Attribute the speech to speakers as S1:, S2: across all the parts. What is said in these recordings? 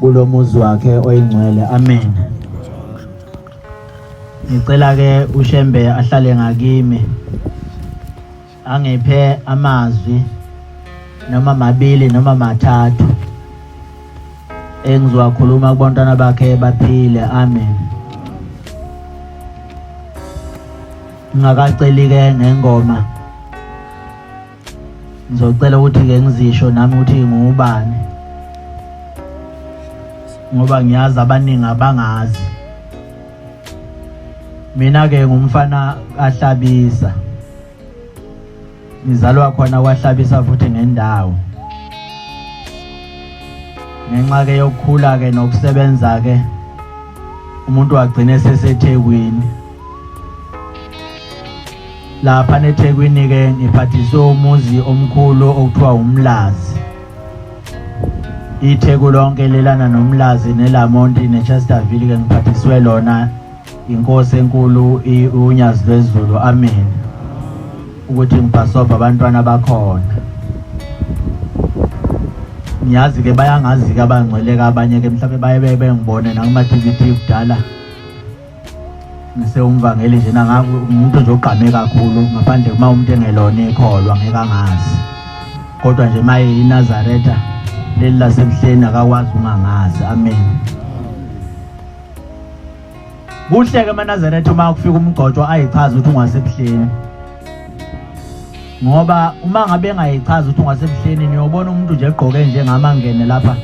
S1: kulo muzi wakhe oyingcwele. Amen. Ngicela ke uShembe ahlale ngakimi angiphe amazwi noma mabili noma mathathu engizowakhuluma kubontwana bakhe baphile. Amen. Ngingakaceli ke ngengoma, ngizocela ukuthi ke ngizisho nami ukuthi ngubani, ngoba ngiyazi abaningi abangazi. Mina ke ngumfana kaHlabisa, ngizalwa khona kwaHlabisa futhi ngendawo. Ngenxa ke yokukhula ke nokusebenza ke umuntu wagcina seseThekwini. Lapha neThekwini ke ngiphathiswe umuzi omkhulu okuthiwa uMlazi. Itheku lonke lelana noMlazi neLamonti neChesterville ke ngiphathiswe lona inkosi enkulu uNyazi lweZulu. Amen. Ukuthi ngiphasoba abantwana bakhona. Ngiyazi ke bayangazi ke abangcwele abanye ke mhlawumbe baye bengibone nakuma-DVD kudala ngisewumvangeli nje nangabe umuntu nje ogqame kakhulu ngaphandle kuma umuntu engelona ikholwa ngeke angazi. Kodwa nje maye iNazaretha leli lasemhleni akakwazi ungangazi. Amen. Kuhle ke eNazaretha uma kufika umgqotho ayichaza ukuthi ungasebuhleni, ngoba uma ngabe engayichaza ukuthi ungasebuhleni niyobona umuntu nje egqoke njengamangene lapha,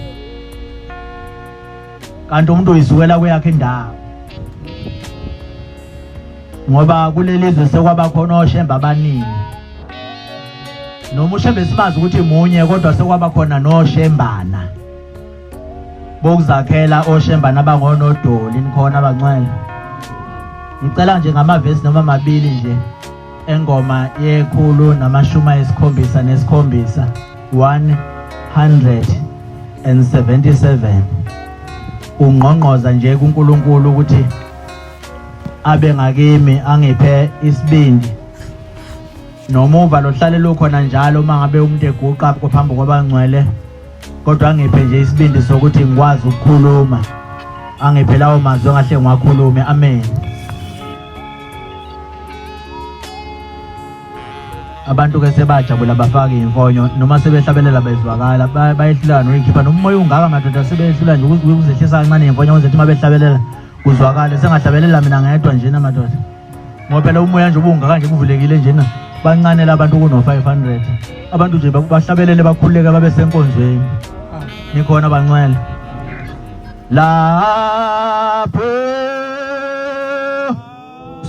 S1: kanti umuntu uyisukela kweyakhe indawo. Ngoba kulelizwe sekwaba khona oShembe abaningi, noma uShembe simazi ukuthi munye kodwa sekwaba khona noShembana bokuzakhela oShembana abangonodoli nikhona abangcwele. Ngicela nje ngamavesi noma mabili nje engoma yekhulu namashumi ayisikhombisa nesikhombisa 177 ungqongqoza nje kuNkulunkulu ukuthi abe ngakimi angiphe isibindi nomuva lohlale lukhona njalo uma ngabe umuntu eguqa phambi kwabangcwele, kodwa angiphe nje isibindi sokuthi ngikwazi ukukhuluma, angiphe lawo mazwi engahle ngiwakhulume. Amen. Abantu ke sebajabula bafaka imfonyo noma sebehlabelela bezwakala bayehlula noyikhipha nomoya ungaka madoda sebehlula nje ukuzehlisa kancane imfonyo ukuze uma behlabelela kuzwakala. Sengahlabelela mina ngedwa nje madoda, ngoba phela umoya nje ubungaka nje kuvulekile nje bancane labantu kuno 500 abantu nje bahlabelele bakhululeke babe senkonzweni. Nikhona abangcwele lapho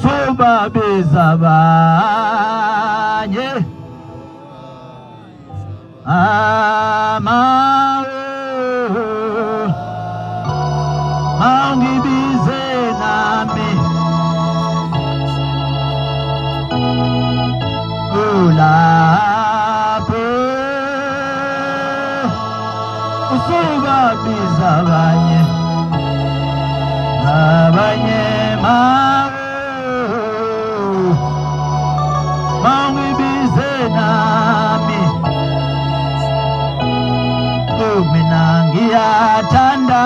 S1: sobabiza abanye angibize nami lapho usubabiza abanye mangibize nami. Mina ngiyathanda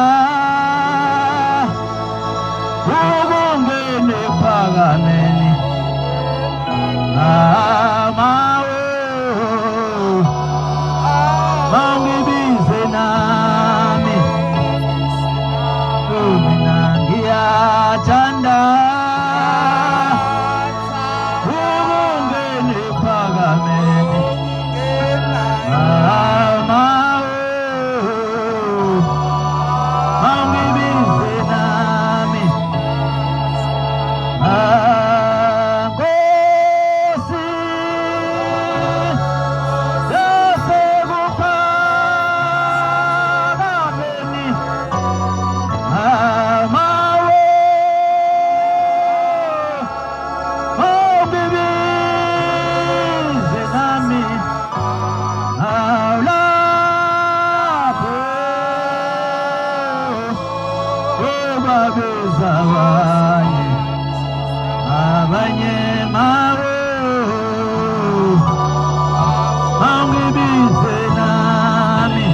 S1: ukungena ephakameni mangibize nami. Mina ngiyathanda ukungena ephakameni mangibize nami. Nkosi yasekuphakameni mangibize nami. Lapho obabiza abanye mangibize nami.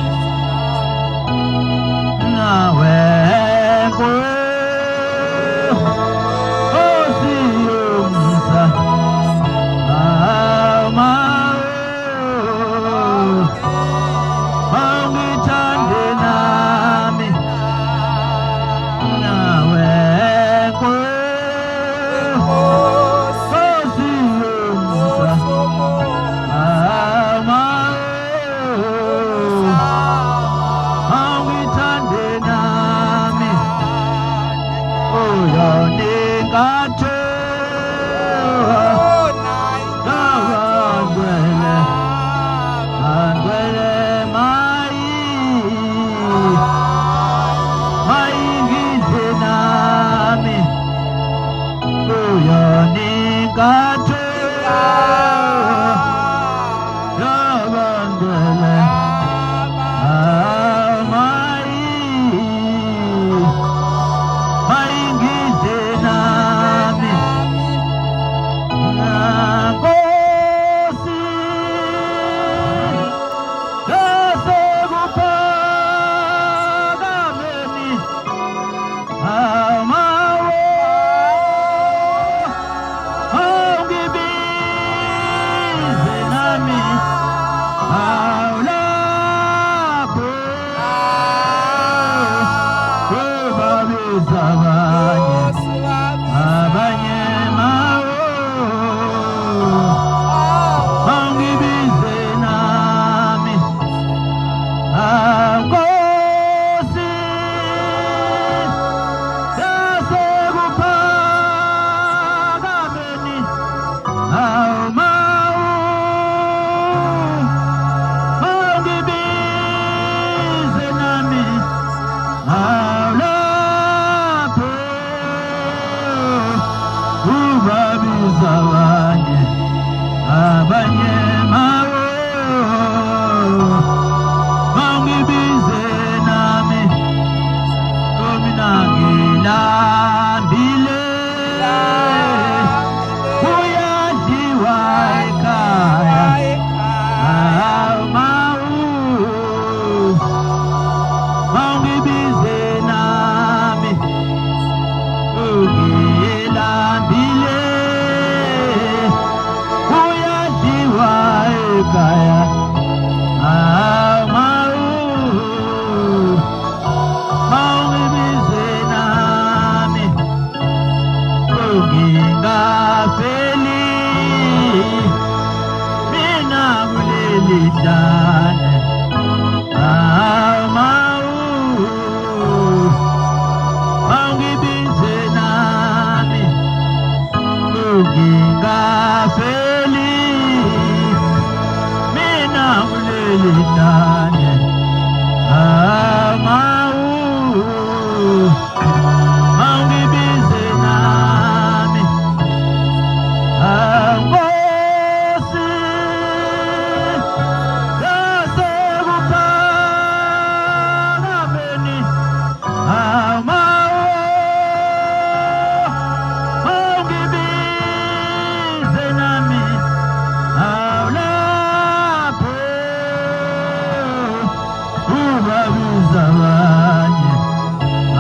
S1: babiza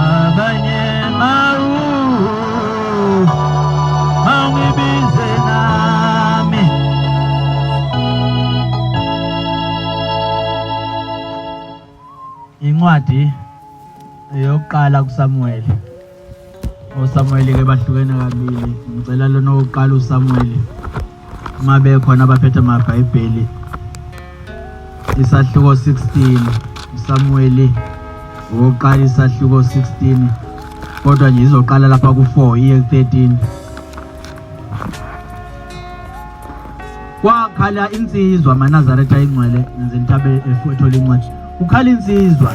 S1: abanye mawungibize nami. Incwadi yokuqala kuSamuel. uSamuel ke bahlukene kabili. Ngicela lona oqala uSamuel mabe khona abaphethe amabhayibheli. Isahluko 16 uSamuel oqala isahluko 16 kodwa nje izoqala lapha ku4 iye ku13. Kwakhala insizwa amaNazaretha ingcwele ngenze ntabe efothola incwadi. Ukhala insizwa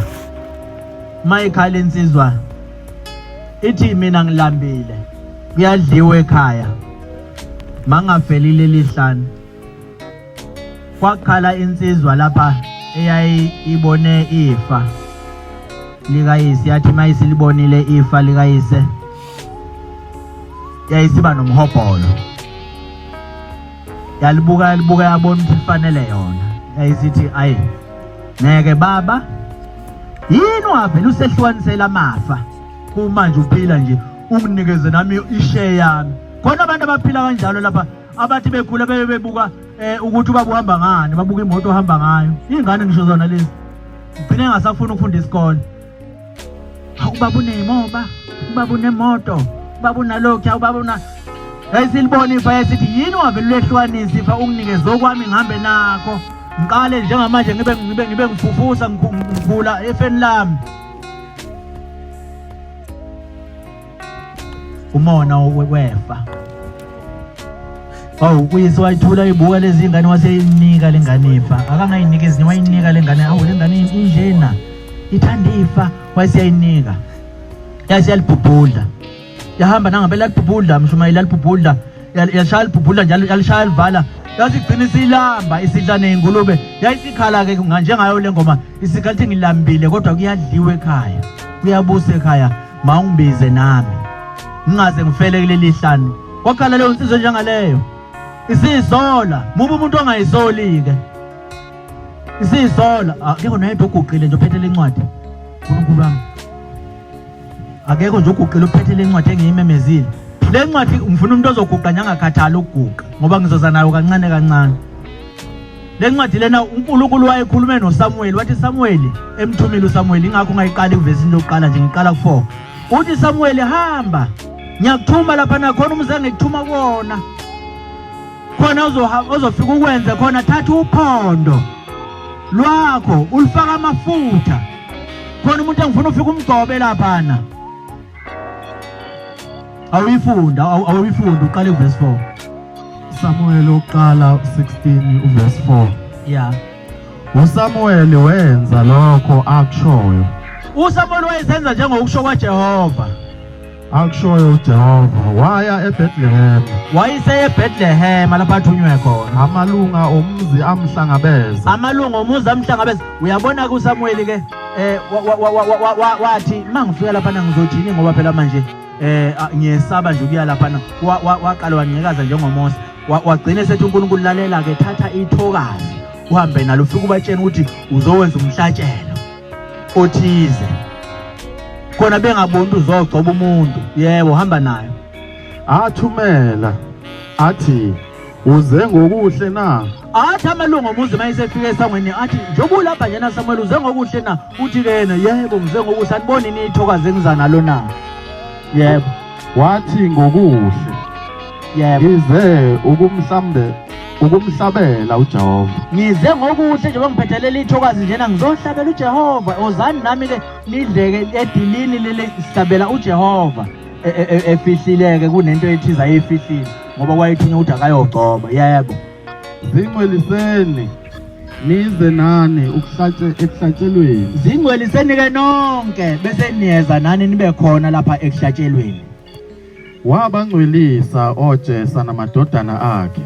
S1: mayikhala insizwa ithi mina ngilambile kuyadliwa ekhaya mangafelile lihlanu. Kwakhala insizwa lapha eyayibone ifa likayise yathi mayisilibonile ifa likayise yayisiba nomhobholo yalibuka yabona ukuthi kufanele yona yayisithi ayi ngeke baba yini wavela usehlukanisela amafa kumanje uphila nje unginikeze nami ishare yami. Khona abantu abaphila kanjalo lapha abathi bekhula bebuka ukuthi ubaba uhamba ngani, babuka imoto ohamba ngayo. Ingane ngisho zona lezi uphile ngasafuna ukufunda isikole. Ubaba unemoba, ubaba unemoto, ubaba unalokho, ubaba una yayisilibona ifa yasithi yini wavela lehlukanisa ifa unginikeze okwami ngihambe nakho. Ngiqale njengamanje ngibe ngifufusa ngikhula efeni lami. Umona wefa. Uyise wayithula ibuka lezi ingane waseyinika lengane ifa. Akangayinikezi wayinika lengane. Lengane injena ithanda ifa wayeseyinika. Yasiyalibhubhudla. Yahamba nangabe lalibhubhudla mshumayeli lalibhubhudla. Yashaya libhubhudla njalo yalishaya livala. Yasigcina isilamba isidla nezingulube. Yayisikhala ke njengayo le ngoma isikhathi ngilambile kodwa kuyadliwa ekhaya. Kuyabusa ekhaya mawungibize nami. Ngingaze ngifele kuleli hlanu. Kwakhala leyo insizwe njengaleyo. Isizola, mubu umuntu ongayisoli ke. Isizola, akekho noyedwa oguqile nje ophethe lencwadi. uNkulunkulu wami. Akekho nje oguqile ophethe lencwadi engiyimemezile. Le ncwadi ngifuna umuntu ozoguqa njengakhathala ukuguqa ngoba ngizoza nayo kancane kancane. Le ncwadi lena uNkulunkulu wayekhulume noSamuel wathi Samuel emthumile uSamuel ingakho ungayiqala ivesi lokuqala nje ngiqala ku4. Uthi Samuel hamba ngiyakuthuma lapha nakhona umzange ngikuthuma kuona. Khona uzofika ukwenza khona thatha uphondo lwakho ulifaka amafutha. Khona umuntu engifuna ufika umgcobe lapha na. Awuyifunda uqale uverse 4.
S2: Samuel uqala 16 uverse 4.
S1: Yeah.
S2: uSamuel wenza lokho akushoyo.
S1: uSamuel wayesenza njengokusho kwaJehova.
S2: Akushoyo uJehova waya eBethlehem.
S1: Wayise eBethlehem lapha athunywe khona.
S2: Amalunga omuzi amhlangabeza.
S1: Amalunga omuzi amhlangabeza. Uyabona ku Samuel ke wathi mangifika lapha ngizothini ngoba phela manje ngiyesaba nje ukuya lapha waqala wancikaza njengomose. Wagcina esethi uNkulunkulu lalela ke thatha ithokazi uhambe nalo ufike ubatshena ukuthi uzowenza umhlatshelo othize. Khona bengaboni uzogcoba umuntu. Yebo hamba nayo.
S2: Athumela athi uze ngokuhle na.
S1: Athi amalunga omuzi mayisefika esangweni athi njobu lapha njena Samuel uze ngokuhle na. Uthi kena yebo ngize ngokuhle aniboni ni ithokazi engiza nalo na. Yebo.
S2: Wathi ngokuhle.
S1: Yebo.
S2: Ngize ukumhlabela uJehova.
S1: Ngize ngokuhle nje bangiphethelele ithokazi njena ngizohlabela uJehova. Ozani nami ke nidleke edilini lele sihlabela uJehova. Efihlileke kunento ethiza efihlile ngoba kwayithunya ukuthi akayogcoba. Yebo.
S2: Zingcweliseni nize nani ekuhlatshelweni.
S1: Zingcweliseni ke nonke bese niyeza nani nibe khona lapha ekuhlatshelweni.
S2: Wabangcwelisa oJesa namadodana akhe.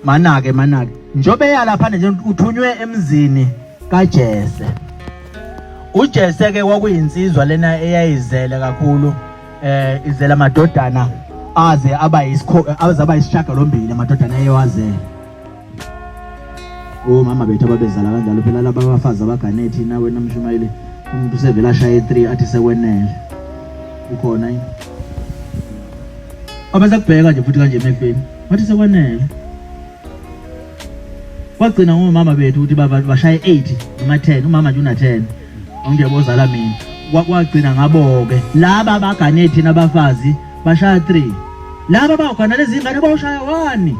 S1: Manake njobe yalapha nje uthunywe emzini kaJese. uJese ke kwakuyinsizwa lena eyayizele kakhulu izela amadodana aze aba yisishaka lombili amadodana eyewazela. Omama bethu ababezala kanjalo phela laba abafazi abaganethi nawe namshumayeli umuntu sevela ashaya 3 athi sekwenele ukhona yini abase kubheka nje futhi kanje eMafeni wathi sekwenele kwagcina ngomama bethu ukuthi bashaye 8 noma 10 umama nje una 10 ongiyabozala mina kwagcina ngabo-ke laba abaganethi nabafazi bashaya 3 laba bawugana lezi ngane bawushaya 1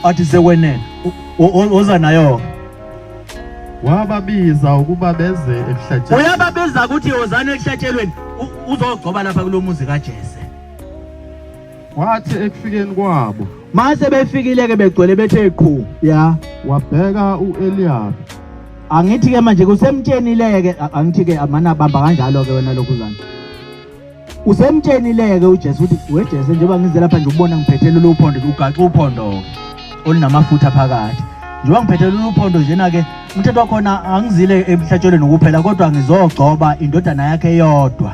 S1: athi sekwenele oza nayo
S2: wababiza ukuba beze ekuhlatshelweni.
S1: Uyababiza ukuthi yozana ekuhlatshelweni uzogcoba lapha kulomuzi kaJese.
S2: Wathi ekufikeni kwabo
S1: mase befikile ke begcwele bethe qhu ya
S2: wabheka uEliyabi.
S1: Angithi ke manje kusemtshenileke angithi ke amana bamba kanjalo ke wena lokhu uzana. Usemtshenileke uJesu ukuthi weJesu njengoba ngize lapha nje ukubona ngiphethele lo uphondo ugaxa uphondo olunamafutha phakathi. Njengoba ngiphethele lo uphondo njena ke umthetho wakhona angizile emhlatshelweni ukuphela kodwa ngizogcoba indodana yakhe eyodwa.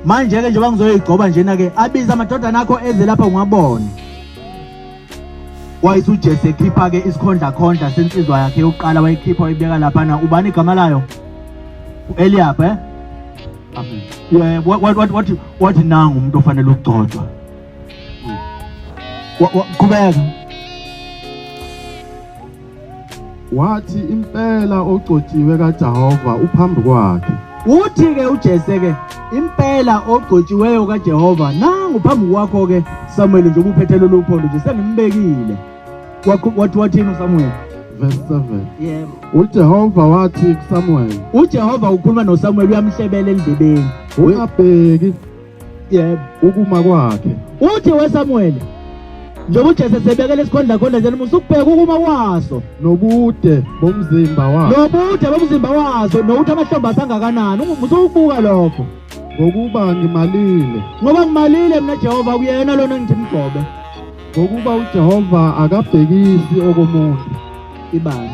S1: Manje ke njengoba ngizoyigcoba njena ke abiza amadodana akho eze lapha ungabona. Wayise uJese ekhipha ke isikhondla sensizwa yakhe yokuqala wayikhipha wayibeka lapha na ubani igama layo uEliyabi
S2: Amen.
S1: Yeah, what nangu umuntu ofanele ukugcotshwa. Kubeka
S2: wathi impela ogcotshiwe kaJehova uphambi kwakhe.
S1: uthi ke uJese ke impela ogcotshiweyo kaJehova nangu phambi kwakho ke Samuel nje ubuphethele lo uphondo nje sengimbekile. Wathini uSamuel?
S2: Verse 7.
S1: Yebo.
S2: uJehova wathi kuSamuel.
S1: uJehova ukhuluma noSamuel uyamhlebela endlebeni.
S2: Ungabheki
S1: Yebo.
S2: ukuma kwakhe.
S1: Uthi weSamuel njengoba uJese sebekele isikhondla nje musukubheka ukuma kwaso
S2: Nobude bomzimba wakhe.
S1: nobude bomzimba wazo nokuthi amahlombe asangakanani umusukubuka lokho
S2: Ngokuba ngimalile.
S1: ngoba ngimalile mina Jehova kuyena lona ngithi mgcobe
S2: Ngokuba uJehova akabhekisi okomuntu.
S1: ibani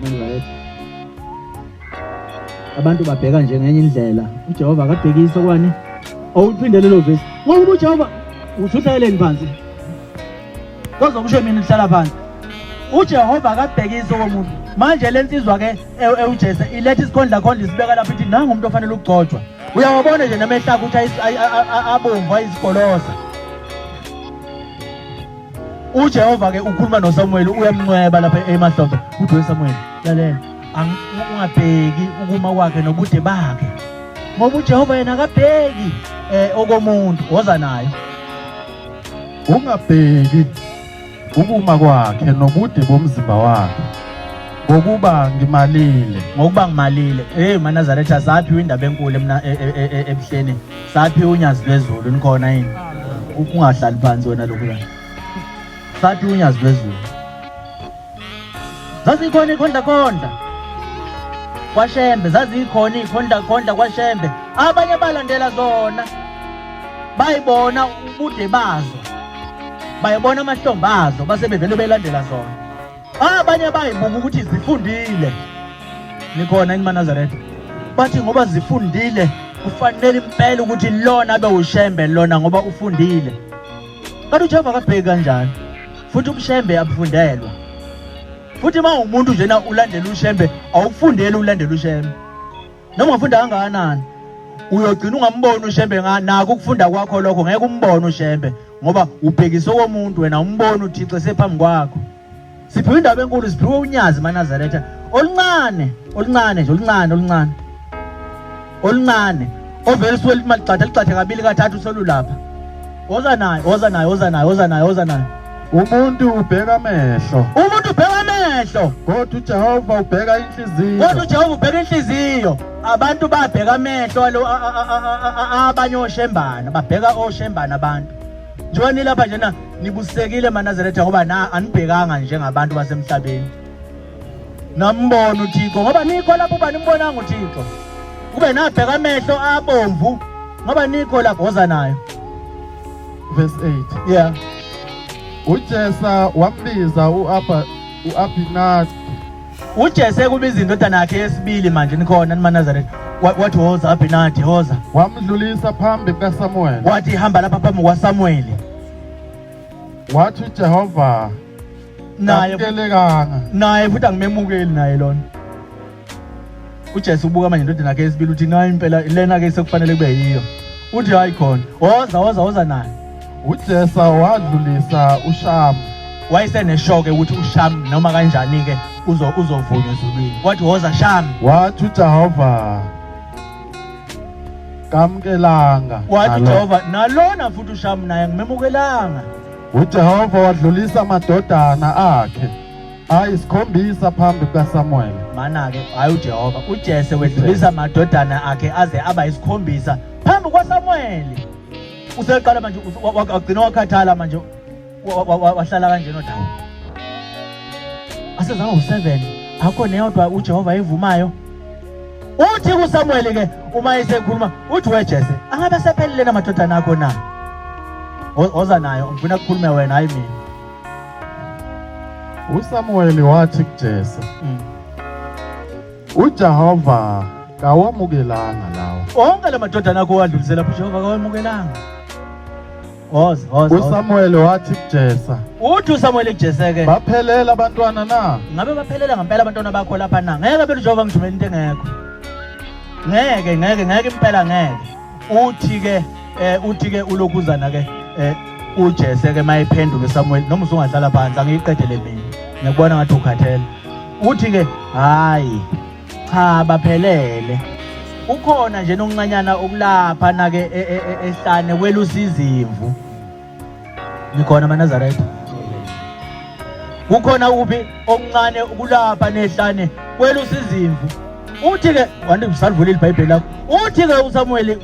S1: manje right abantu babheka nje ngenye indlela uJehova akabhekisa kwani awuphindele lo verse ngoba uJehova usuhlaleni phansi kozokusho mina nihlala phansi uJehova akabhekisa okomuntu manje lensizwa ke uJese ilethe isikhondla isibeka lapha ithi nangu umuntu ofanele ukugcotshwa uyawabona nje namehlaka ukuthi abomvu ayisigolosa uJehova ke ukhuluma noSamuel uyamncweba lapha emahlombe uthi weSamuel lalela ungabheki ukuma kwakhe nobude bakhe ngoba uJehova yena akabheki okomuntu woza nayo
S2: Ungabheki ukuma kwakhe nobude bomzimba wakhe. Ngokuba ngimalile. Manazaretha saphi indaba enkulu emna ebuhleni. Saphi unyazi lwezulu nikhona yini? Ungahlali phansi wena lokhu la. Saphi unyazi lwezulu. Zazikhona ikhondla kwaShembe, zazikhona ikhondla kwaShembe. Abanye balandela zona. Bayibona ubude bazo. Bayibona amahlombe azo base bevele belandela zona. Abanye bayibuka ukuthi zifundile. Nikhona eManazaretha. Bathi ngoba zifundile kufanele impela ukuthi lona abe uShembe lona ngoba ufundile. Kanti uJehova akabheki kanjani? Futhi uShembe abufundelwa. Futhi uma umuntu njena ulandela uShembe awufundele ulandela uShembe. Noma ungafunda kangakanani uyogcina ungamboni uShembe nako ukufunda kwakho lokho ngeke umbone uShembe ngoba ubhekisa komuntu wena umbone uThixo esephambi kwakho. Siphiwe indaba enkulu siphiwe unyazi eManazaretha oluncane ovele sweli maqatha kabili kathathu solulapha. Woza nayo. Umuntu ubheka amehlo. Kodwa uJehova ubheka inhliziyo.
S1: Abantu babheka amehlo abanye oshembana babheka oshembana abantu. Njoni lapha njena nibusekile eManazaretha ngoba anibhekanga njengabantu basemhlabeni. Nambona uThixo ngoba nikho lapho banimbonanga uThixo. Kube nabheka amehlo abomvu ngoba nikho lapho woza nayo.
S2: Verse 8.
S1: Yeah.
S2: uJesa wambiza uAbinadi.
S1: uJese kubiza indodana yakhe yesibili manje nikhona eManazaretha.
S2: wathi woza aphi nathi woza
S3: wamdlulisa phambi kukaSamuel.
S2: wathi hamba lapha phambi kwaSamueli
S3: Wathi uJehova
S2: naye futhi angimemukeli naye lona. uJesu ubuka manje indodana yakhe yesibili uthi nayi impela lena ke sekufanele kube yiyo. Uthi hayi khona woza naye.
S3: uJesu wadlulisa uShamu.
S2: Wayeseneshoke ukuthi uShamu noma kanjani ke uzovunywa ezulwini. Wathi woza Shamu.
S3: Wathi uJehova kamkelanga.
S2: Wathi uJehova nalona futhi uShamu naye ngimemukelanga.
S3: uJehova wadlulisa amadodana akhe ayisikhombisa phambi kukaSamuel.
S2: Mana ke hayi uJehova uJese wedlulisa amadodana akhe aze aba yisikhombisa phambi kwaSamueli. Useqala manje wagcina wakhathala manje wahlala kanje noDawu. Asezanga u7 akho neyodwa uJehova evumayo. Uthi kuSamuel ke uma esekhuluma uthi weJese angabe sephelile namadodana akho na? Woza nayo ngifuna ukukhuluma wena hayi mina.
S3: uSamuel wathi kuJese uJehova kawamukelanga lawo.
S2: Onke lamadodana akho wadlulisela lapho uJehova kawamukelanga. Woza.
S3: uSamuel wathi kuJese
S2: uthi uSamuel kuJese ke
S3: baphelela abantwana na?
S2: ngabe baphelela ngempela abantwana bakho lapha na? Ngeke phela uJehova ngithumela into engekho. Ngeke impela ngeke. Uthi ke ulokuzana ke uJese ke mayiphenduke uSamuel noma usungahlala phansi angiyiqedele mina. Ngiyabona ngathi ukhathele. Uthi ke hayi cha baphelele. Ukhona nje nokuncanyana okulapha na ke ehlane kwelusa izimvu. Nikhona maNazaretha. Kukhona uphi okuncane ukulapha nehlane kwelusa izimvu. Uthi ke wanti usalivula iBhayibheli lakho. Uthi ke uSamuel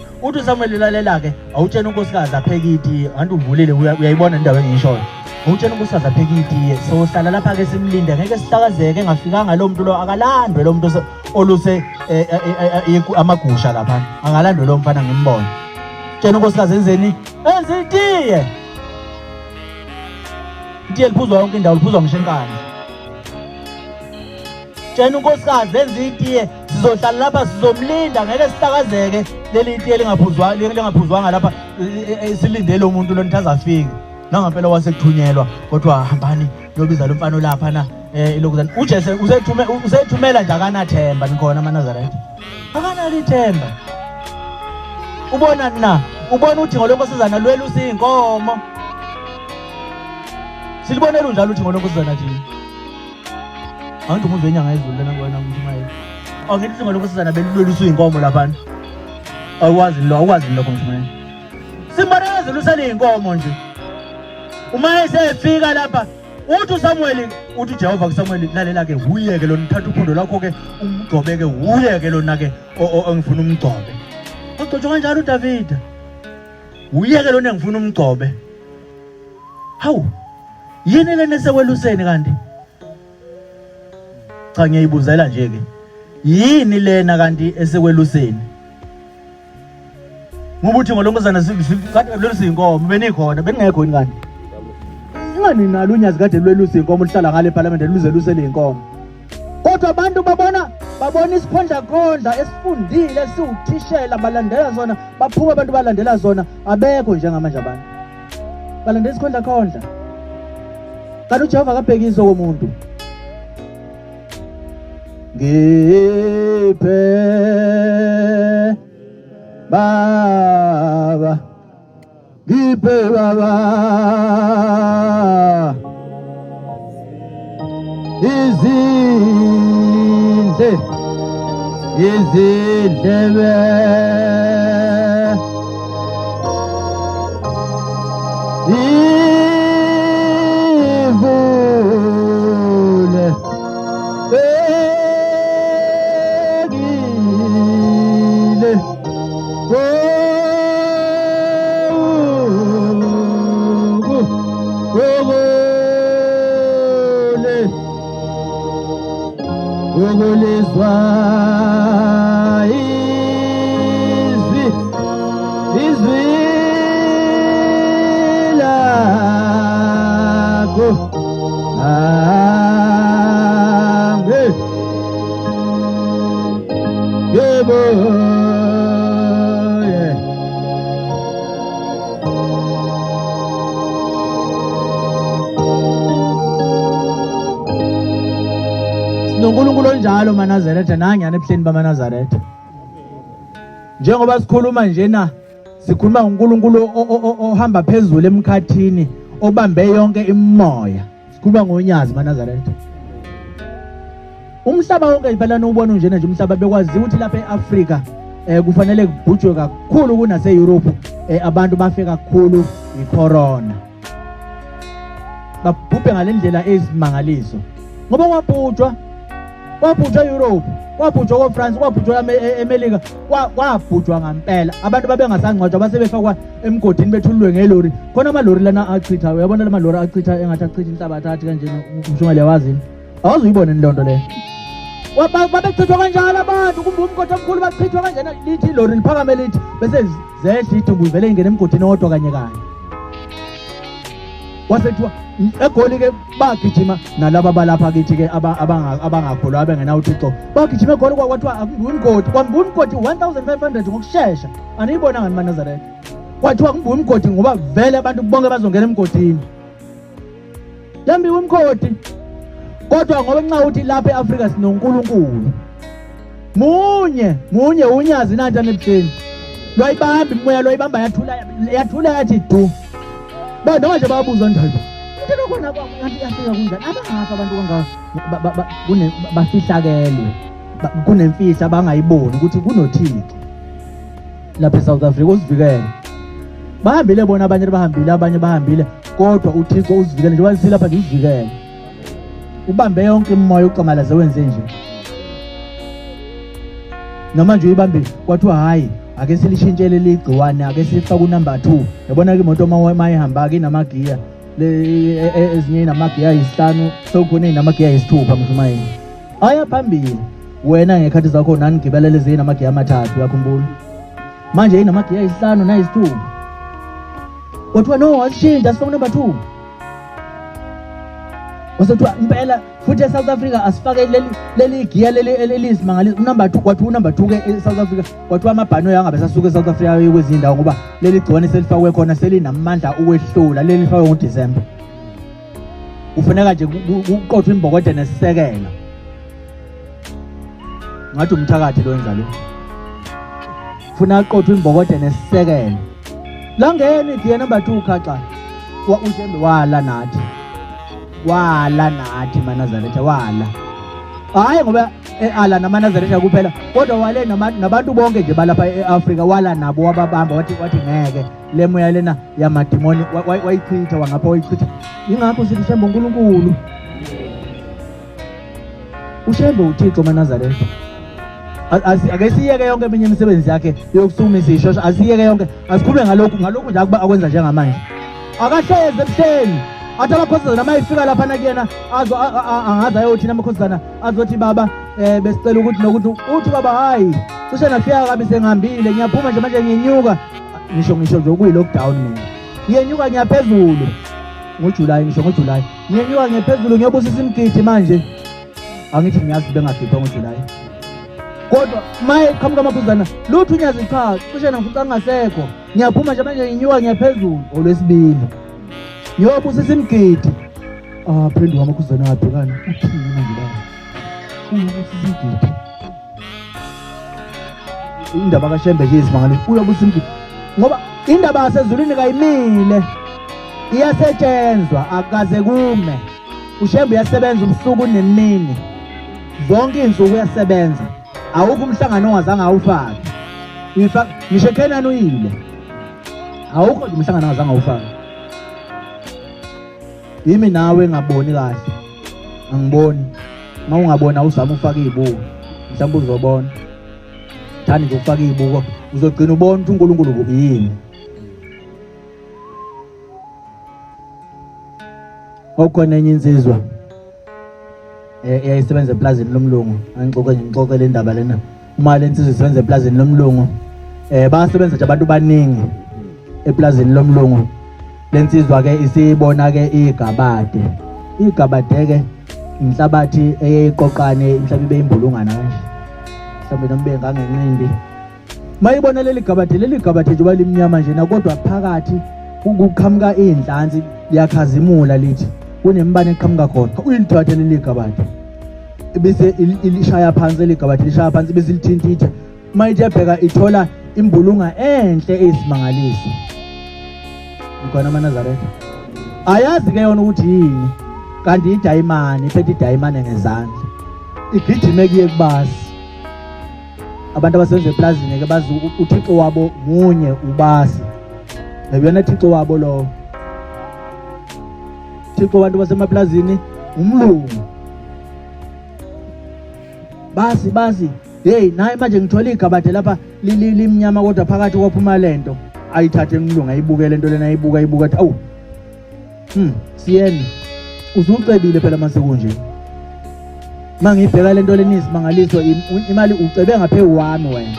S2: lalela ke awutshena unkosikazi apheka itiye. Wanti uvulile uyayibona indawo engishoyo. Awutshena unkosikazi apheka itiye. So hlala lapha ke simlinde ngeke sihlakazeke engafikanga lo muntu lo akalandwe lo muntu oluse amagusha lapha. Angalandwe lo mfana ngimbona. Tshena unkosikazi enzeni? Enza itiye. Itiye liphuzwa yonke indawo liphuzwa ngishenkani. Tshena unkosikazi enza itiye sizohlala lapha sizomlinda ngeke sihlakazeke leli itiye lingaphuzwanga lapha silinde lo muntu lo nithi azafika. Nangampela wasekuthunyelwa kodwa hambani yobiza lo mfana lapha na ilokuzana. uJese usethumela nje akanathemba nikhona maNazaretha. Akanalithemba. Ubona na ubona uthi ngolonkosazana lwelusa inkomo. Silibonela unjalo uthi ngolonkosazana thina. Angithi umuzwe enyanga ezulu lena kuwena umthumela. Angithi ngolonkosazana belulwelusa inkomo lapha. Awukwazi lokho mthumela. Simbona ezelusa inkomo nje. Uma esefika lapha uthi uSamuel uthi Jehova kuSamuel lalela ke uyeke lo nithatha uphondo lakho ke umgcobeke uyeke lona ke engifuna umgcobe. Ugcotshwa kanjalo uDavida. Uyeke lona engifuna umgcobe. Hawu. Yini lena sekweluseni kanti? Cha ngiyayibuzela nje ke. Yini lena kanti esekweluseni? Ngoba uthi ngolonkozana kade lwelusa inkomo benikhona beningekho yini kanti? Ingani nalo unyazi kade lwelusa inkomo uhlala ngale eParliament luzelusele inkomo. Kodwa abantu babona isikhondla esifundile siwuthishela balandela zona baphuka abantu balandela zona abekho njengamanje abantu. Balandela isikhondla. Kanti uJehova kabhekisa komuntu. Ngiphe Baba ngiphe Baba izindlebe ivule Uguliswa izwi lakho yebo
S1: sinonkulunkulu onjalo maNazaretha nangiyana ebuhleni bamaNazaretha. Njengoba sikhuluma njena sikhuluma ngoNkulunkulu ohamba phezulu emkhathini obambe yonke imimoya. Sikhuluma ngoNyazi maNazaretha. Umhlaba wonke impela nobona njena nje umhlaba bekwazi ukuthi lapha eAfrika kufanele kubhujwe kakhulu kunase Europe abantu bafe kakhulu icorona. Babhubhe ngalendlela ezimangaliso. Ngoba wabhujwa Europe, wabhujwa koFrance, wabhujwa eMelika, wabhujwa ngampela. Abantu babengasangcwatshwa basebefakwa emgodini bethulwe ngelori. Khona amalori lana achitha, uyabona lama lori achitha engathi achitha inhlabathi athi kanje umshungale wazini. Awuzuyibona into le. Babechithwa kanjalo abantu kumbe umgodi omkhulu bachithwa kanjena lithi ilori liphakame lithi bese zehla idumbu vele ingene emgodini odwa kanye kanye. Wasethiwa eGoli ke bagijima nalabo balapha kithi ke abangakholwa abengena uThixo bagijima eGoli kwathiwa akungumgodi kwambumgodi 1500 ngokusheshsha aniyibona ngani maNazaretha kwathiwa kungumgodi ngoba vele abantu bonke bazongena emgodini yambiwe umgodi kodwa ngoba nxa uthi lapha eAfrika sinonkulunkulu munye unyazi nanti anebuhleni lwayibamba imoya lwayibamba yathula yathi du bado manje bayabuza njalo into lokho ngathi yafika kunjani abangafa abantu kanga bafihlakelwe kunemfihla bangayiboni ukuthi kunoThixo lapha eSouth Africa usivikele bahambile bona abanye bahambile kodwa uThixo usivikele nje wasila lapha ngizivikele ubambe yonke imimoya ucamalaze wenze nje noma nje uyibambe kwathiwa hayi ake silishintshele ligciwane ake sifake unumber 2 yabona ke imoto mayihamba ke inamagiya ezinye inamagiya ayisihlanu sokukhona inamagiya ayisithupha mshumayini aya phambili wena ngekhathi zakho nani gibelele zini amagiya amathathu yakhumbula manje inamagiya ayisihlanu nayisithupha kwathiwa no asishintsha sifake number 2 wasethwa impela futhi eSouth Africa asifake leli giya lelisimangaliso unumber 2 kwathiwa unumber 2 ke eSouth Africa kwathiwa amabhano yangabe sasuka eSouth Africa kwezindawo ngoba leli gciwane selifakwe khona selinamandla ukwehlula leli lifakwe ngoDisemba kufuneka nje uqothwe imbokode nesisekela ngathi umthakathi lo wenza lo ufuna uqothwe imbokode nesisekela la ngene igiya number 2 khaxa uShembe wala nathi maNazaretha wala hayi ngoba ala namaNazaretha kuphela kodwa wale nabantu bonke nje balapha eAfrika wala nabo wababamba wathi ngeke le moya lena yamadimoni wayichitha wangapha wayichitha ingakho sithi Shembe uNkulunkulu uShembe uThixo maNazaretha ake siyeke yonke eminye imisebenzi yakhe yokusumisa ishosha asiyeke yonke asikhulule ngalokhu nje akuba akwenza njengamanje akahleze ebuhleni athi amakhosazana amayifika lapha nakuyena angaza ayothina amakhosazana azothi baba besicela ukuthi nokuthi uthi baba hayi cishe nafika kabi sengihambile ngiyaphuma nje manje ngiyenyuka ngisho nje kuyi-lockdown mina ngiyenyuka ngiyaphezulu ngoJulayi ngiyenyuka ngiyaphezulu ngiyobusisa imgidi manje angithi ngiyazi bengakhipha ngoJulayi kodwa maye qhamuka amakhosazana lutho unyazi cha cishe nafuca ngasekho ngiyaphuma nje manje ngiyenyuka ngiyaphezulu olwesibili ngiyobusisa imgidi phenduka amakhosazana abhekana uthini manje la uyobusisa imgidi indaba kaShembe nje isimangalo uyobusisa imgidi ngoba indaba yasezulwini kayimile iyasetshenzwa akaze kume uShembe uyasebenza ubusuku nemini zonke izinsuku uyasebenza awukho umhlangano ongazange awufake uyifaka ngisho eKenani uyile awukho nje umhlangano ongazange awufake yimi nawe ngaboni kahle angiboni uma ungabona uzama ufaka izibuko mhlawumbe uzobona thani nje ufaka izibuko uzogcina ubona ukuthi uNkulunkulu yini okhona enye insizwa eyayisebenza eplazini lomlungu ngixoxe le ndaba lena uma le insizwa isebenza eplazini lomlungu basebenza nje abantu baningi eplazini lomlungu lensizwa ke isibona ke igabade ke inhlabathi eyiqoqane inhlabathi beyimbulungana kanje mhlawumbe nombe ngangenqindi mayibona leli gabade nje balimnyama nje nakodwa phakathi ukuqhamuka inhlanzi liyakhazimula lithi kunembane eqhamuka khona uyilithathe leli gabade bese ilishaya phansi ligabade lishaya phansi bese lithintithe mayithi yabheka ithola imbulunga enhle eyisimangaliso ngikona amaNazaretha ayazi ke yona ukuthi yini kanti iDayimane iphethe iDayimane ngezandla igijime kuye kubasi abantu abasebenza eplazini ke bazi uThixo wabo munye ubasi yabona uThixo wabo lo Thixo abantu basemaplazini umlungu basi hey naye manje ngithola igabade lapha limnyama kodwa phakathi kwaphuma lento ayithathe umlungu ayibuke lento lena ayibuka athi awu siyeni uzucebile phela mase kunje mangibheka lento leni isimangaliso imali ucebe ngaphezu wami wena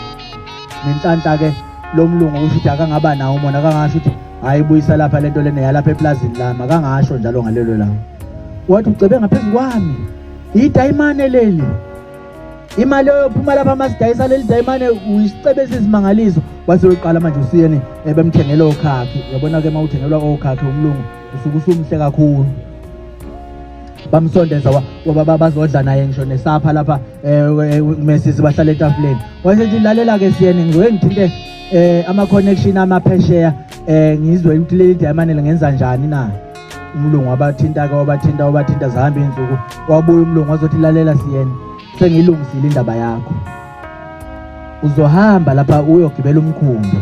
S1: nenhlanhla ke lo mlungu usho ukuthi akangaba nawo umona akangasho ukuthi ayibuyisa lapha lento lena yalapha eplazini lami akangasho njalo ngalelo lawo wathi ucebe ngaphezu kwami iDayimane leli imali yophuma lapha masidayisa leli Dayimane uyisicebe sesimangaliso base uqala manje usiyeni bemthengela okhakhi yabona ke mawuthengelwa okhakhi umlungu usuke usumhle kakhulu bamsondeza bazodla naye ngisho nesapha lapha kumesisi bahlala etafuleni wasethi lalela ke siyeni ngizoke ngithinte ama connection amaphesheya ngizwe ukuthi leli Dayimane lengenza njani na umlungu wabathinta ke wabathinta zihamba insuku wabuya umlungu wazothi lalela siyeni sengilungisile indaba yakho uzohamba lapha uyogibela umkhumbi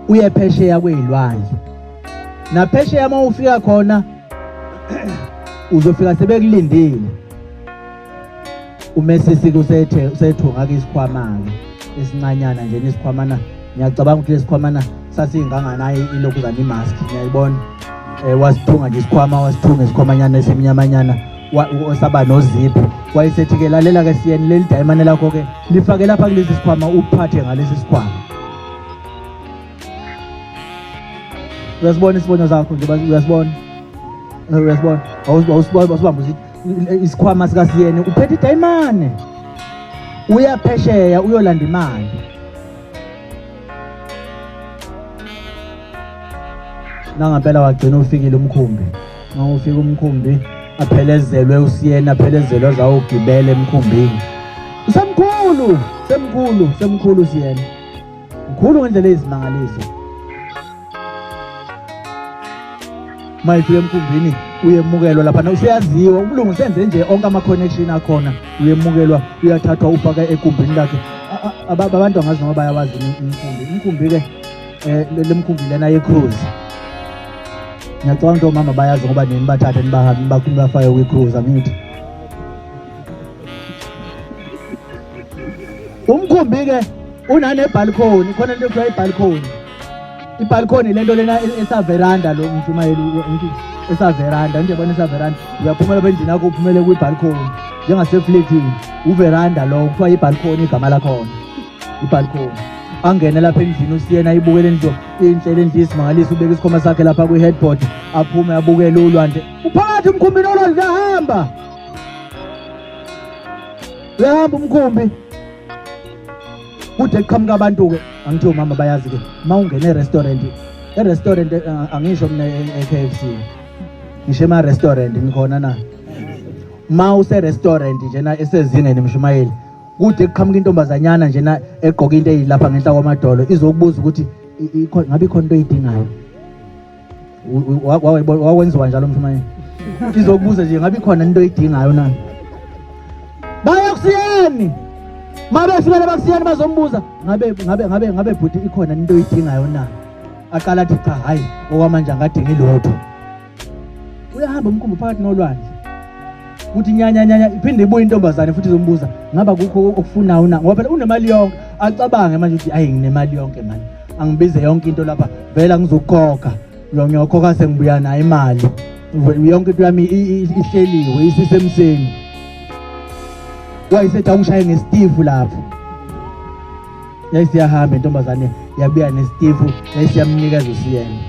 S1: uye phesheya kwezilwandle na phesheya mawufika khona uzofika sebekulindile umesisi usethunga ke isikhwama ke esincanyana nje nesikhwamana ngiyacabanga ukuthi lesikhwamana sasinganganayo ilokuzana imask ngiyayibona wasithunga nje isikhwama wasithunga isikhwamanyana esimnyamanyana osaba nozipho wayesethi ke lalela ke siyeni leli Dayimane lakho ke lifake lapha kulesi sikhwama uphathe ngalesi sikhwama uyasibona isibonyo zakho nje uyasibona awusibamba isikhwama sika siyeni uphethe iDayimane uyaphesheya uyolanda imali nangampela wagcina ufikile umkhumbi mawufika umkhumbi aphelezelwe usiyena aphelezelwe zawugibela emkhumbini semkhulu siyena mkhulu ngendlela ezimangaliso mayifike emkhumbini uyemukelwa lapha useyaziwa umlungu senze nje onke ama connection akhona uyemukelwa uyathathwa ufaka ekumbini lakhe abantu angazi noma bayawazi umkhumbi ke lemkhumbi lena ye-cruise ngiyacabanga ukuthi omama bayazi ngoba nini bathathe nibahambe bafake kwi-cruise angithi umkhumbi ke unanebalcony khona into ekuthiwa ibalcony ibalcony lento lena esaveranda lo mshumayeli esaveranda nje bona esaveranda uyaphumela endlini yakho uphumele kwibalcony njengasefletini uveranda lo kuthiwa ibalcony igama lakhona ibalcony angene lapha endlini usiyena ayibukele into inhle endlini isimangaliso ubeka isikhoma sakhe lapha kwi-headboard aphume abukele ulwandle uphakathi umkhumbini olwandle uyahamba umkhumbi kude kuqhamuka abantu ke angithi omama bayazi ke mawungena e-restaurant angisho mina e-KFC ngisho ema-restaurant ngikhona na ma use-restaurant njena esezingeni mshumayeli kude kuqhamuka intombazanyana njena egqoka into eyilapha ngenhla kwamadolo izokubuza ukuthi ngabe ikhona into oyidingayo wakwenziwa njalo mshumayeli izokubuza nje ngabe ikhona into oyidingayo na bayakusiyeni mabefika labakusiyeni bazombuza ngabe bhuti ikhona into oyidingayo na aqala athi cha hayi okwamanje angadingi lutho uyahamba umkhumbi phakathi nolwandle uthi nyanya iphinde ibuye intombazane futhi izombuza ngaba kukho okufunayo na ngoba phela unemali yonke acabange manje ukuthi hayi nginemali yonke manje angibize yonke into lapha vela ngizokhokha ngiyokhokha sengibuya nayo imali yonke into yami ihleliwe isisemseni wayisethi angishaye ngesitifu lapho yayisiyahamba intombazane yabuya nesitifu yayisiyamnikeza usiyena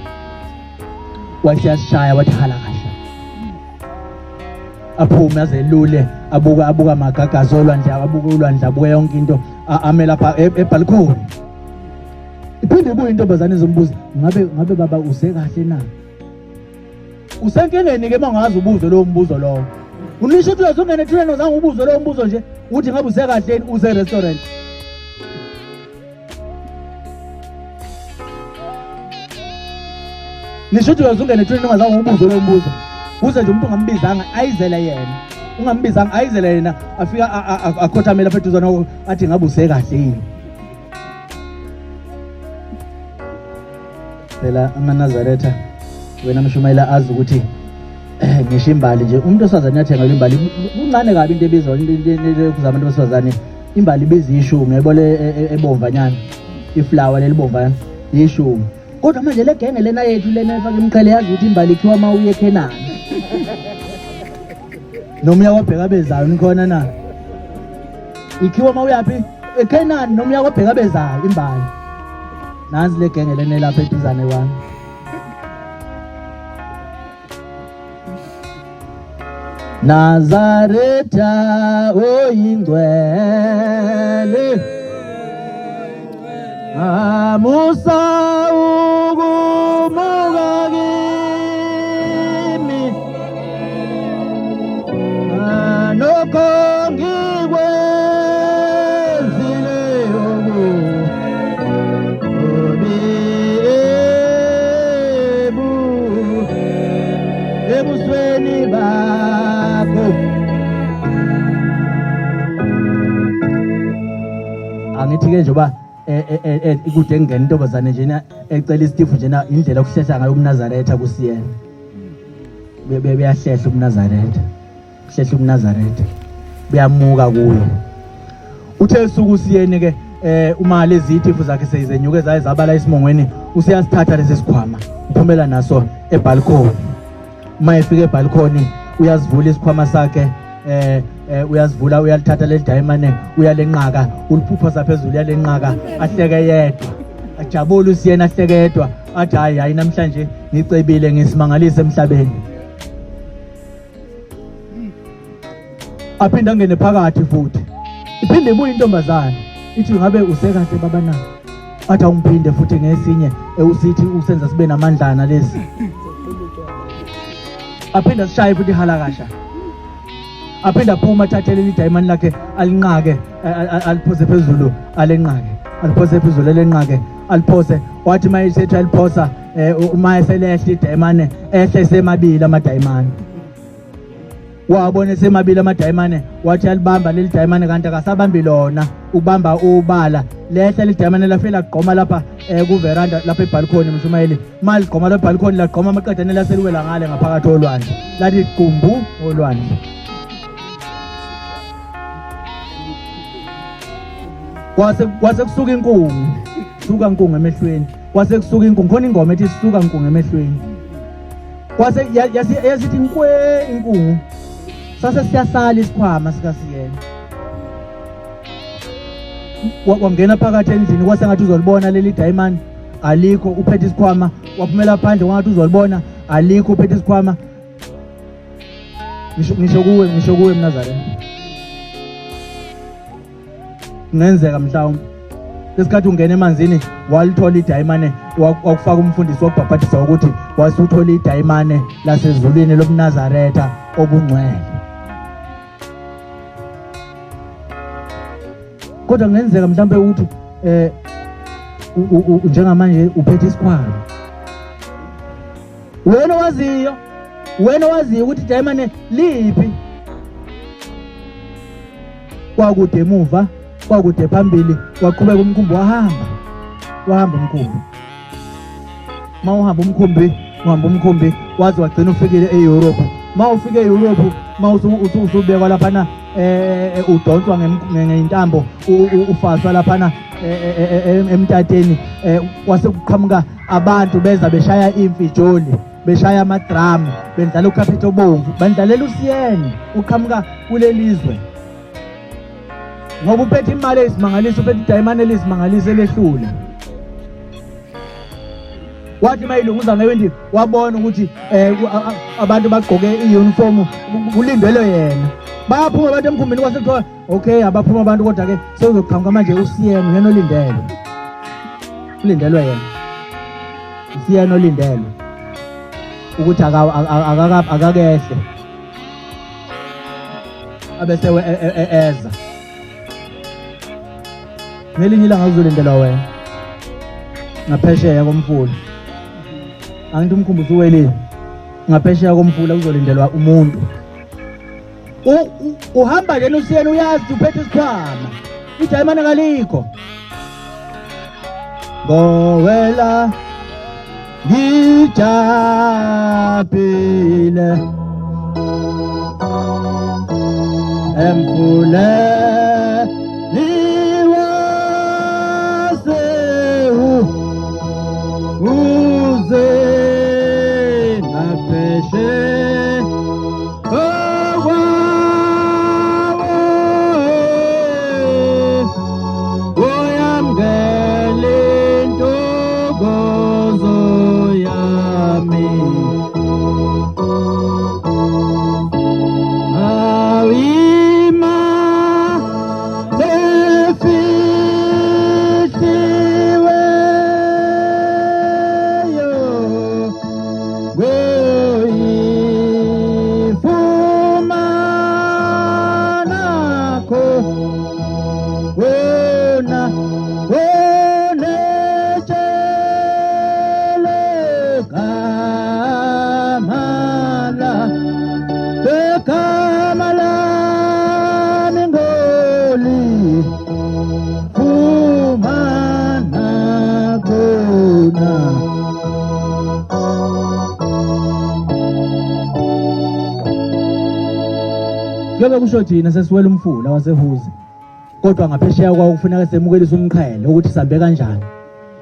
S1: wasiyashaya wathi hala kahle aphume azelule abuka amagagazo olwandle abuka ulwandle abuka yonke into ame lapha ebalcony iphinde ibuye intombazane izombuza ngabe baba use kahle na usenkingeni ke mangazi ubuzo lowo mbuzo lowo
S2: Unisho ukuthi uzongena ethuneni uzange ubuzo lo mbuzo nje uthi ngabe usekahleni use restaurant. Nisho ukuthi uzongena ethuneni ungazange ubuzo lo mbuzo. Uze nje umuntu ungambizanga ayizele yena. Ungambizanga ayizele yena afika akhothamela phethu zona athi ngabe usekahleni. Phela amaNazaretha wena mshumayela azi ukuthi ngisho imbali nje umuntu osazana uyathenga imbali kuncane kabi into ebizwa into kuzabantu besifazane imbali ibiza 10 uyayibona ebomvanyana iflower lelibomvana 10 kodwa manje le genge lena yethu lena efaka imqhele yazi ukuthi imbali ikhiwa uma uye eKenani noma uyabheka bezayo nikhona na ikhiwa uma uyapi eKenani noma uyabheka bezayo imbali nansi le genge lena lapha eduzane wami Nazaretha oyingcwele amusa ukumuka kimi nokho ngikwenzile ebusweni bakho angithi-ke njengoba ikude engena intombazane njena ecela isitifu njena indlela okuhlehla ngayo uMnazaretha kusiyena beyahlehla uMnazaretha kuhlehla uMnazaretha beyamuka kuyo uthe esuku siyeni-ke uma lezi itifu zakhe seyizenyuke zaye zabala esimongweni usiyasithatha lesi sikhwama uphumela naso ebalcony uma efika ebalcony uyazivula isikhwama sakhe uyazivula uyalithatha leli dayimane uyalenqaka uliphuphosa phezulu uyalenqaka ahleke yedwa ajabule usiyena ahleke yedwa athi hayi namhlanje ngicebile ngisimangalise emhlabeni aphinda angene phakathi futhi iphinde ibuye intombazane ithi ngabe usekahle baba na athi awungiphinde futhi ngesinye usithi usenza sibe namandlana lesi aphinda sishaye futhi halakasha aphinda aphuma athathele idayimane lakhe alinqake aliphose phezulu alenqake aliphose phezulu alenqake aliphose wathi mayisethi aliphosa uma eselehle idayimane ehle semabili amadayimane wabona semabili amadayimane wathi alibamba leli dayimane kanti akasabambi lona ubamba ubala lehle leli dayimane lafela gqoma lapha kuveranda lapha ebalcony mshumayeli mali gqoma lapha ebalcony la gqoma amaqedane laseliwela ngale ngaphakathi olwandle lathi gqumbu olwandle kwase kusuka inkungu suka inkungu emehlweni kwase kusuka inkungu khona ingoma ethi suka inkungu emehlweni kwase yasithi inkwe inkungu sase siyasala isikhwama sikasiyena wangena phakathi endlini kwase ngathi uzolibona leli dayimane alikho uphethe isikhwama waphumela phandle kwangathi uzolibona alikho uphethe isikhwama ngisho kuwe Mnazaretha kungenzeka mhlawumbe lesikhathi ungena emanzini walithola idayimane wakufaka umfundisi wokubhabhathisa ukuthi wasuthola idayimane lasezulwini lobuNazaretha obungcwele kodwa kungenzeka mhlawumbe ukuthi njengamanje uphethe isikhwama wena waziyo ukuthi idayimane liphi kwakude emuva kwakude phambili waqhubeka umkhumbi wahamba umkhumbi uhamba umkhumbi waze wagcina ufikile eEurope ufike eEurope usubekwa laphana udonswa ngeintambo ufaswa laphana emtateni kwase kuqhamuka abantu beza beshaya imfijoli beshaya amadrum bendlala ukhaphetho bomvu bandlalela usiyeni uqhamuka kulelizwe ngoba uphethe imali ezimangalisa uphethe idayimane lezimangalisa elehlule wathi mayilunguza ngewendi wabona ukuthi abantu bagqoke iuniform kulindelwe yena bayaphuma abantu emkhumbini kwasekuthiwa okay abaphuma abantu kodwa ke sekuzoqhamuka manje usiyena yena olindelwe ulindelwe yena usiyena olindelwe ukuthi akakehle abese eza ngelinye ilanga uzolindelwa wena ngaphesheya komfula angithi umkhumbuzo uwelile ngaphesheya komfula uzolindelwa umuntu uhamba nje usiyena uyazi uphethe isikhwama iDayimane kalikho ngowela ngijabile emfule liwase uze ngapheshe Kuyobe kusho thina sesiwela umfula waseHuze kodwa ngaphesheya kwawo kufuneka semukelisa umqhele ukuthi sambe kanjani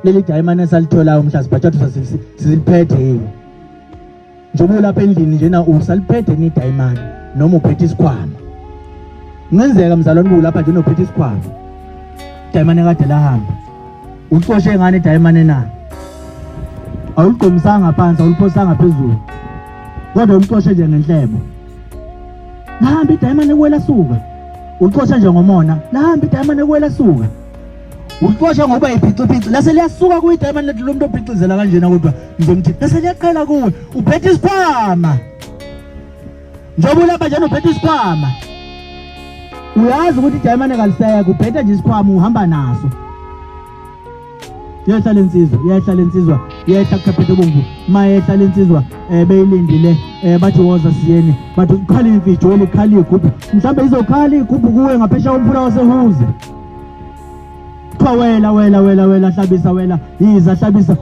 S2: leli Dayimane esalithola umhla sibhathathu siziliphethe yini njengoba lapha endlini njena usaliphethe ni Dayimane noma uphethe isikhwama ngenzeka mzalwane bu lapha nje unophethe isikhwama Dayimane kade lahamba uxoshe ngane Dayimane na awuliqomisanga phansi awuliphosanga phezulu kodwa uxoshe nje ngenhlebo lahamba iDayimane kuwela suka uxosha nje ngomona lahamba iDayimane kuwela suka uxosha ngoba iphiciphici lase liyasuka kuyiDayimane lethi lo muntu ophicizela kanjena kodwa ngizomthi lase liyaqala kuwe uphethe isikhwama njengoba lapha nje uphethe isikhwama uyazi ukuthi iDayimane kaliseka uphethe nje isikhwama uhamba naso yehlala insizwa yehla kukhaphethe bomvu mayehla lensizwa beyilindile bathi woza siyeni bathi ukhali imfijo elikhali igubhu mhlambe izokhala igubhu kuwe ngaphesha komfula waseHuze wela Hlabisa wela yiza Hlabisa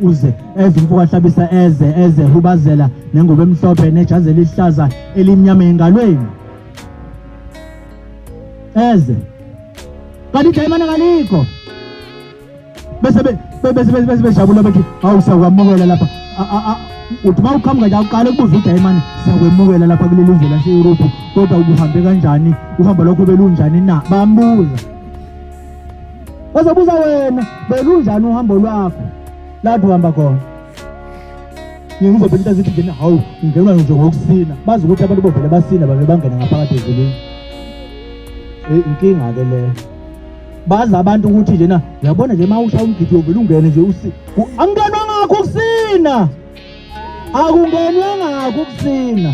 S2: uze ezimfuka Hlabisa eze hubazela nengubo emhlophe nejazi elihlaza elimnyama engalweni eze kanti iDayimane kalikho bese bejabula bethi awusakwamukela lapha uthi mawuqhamuka nje uqale ukubuza iDayimane siyakwemukela lapha kuleli izwe lase-Europe kodwa ubuhambe kanjani uhamba lokho belunjani na bambuza bazobuza wena belunjani uhambo lwakho lapho uhamba khona ngizobelita zithi njena hawu ungenwa nje ngokusina bazi ukuthi abantu bovele basina babe bangena ngaphakathi ezulwini inkinga ke leyo bazi abantu ukuthi njena uyabona nje mawusha umgidi ovela ungene nje angenwa ngakho ukusina akungenwe ngakho ukusina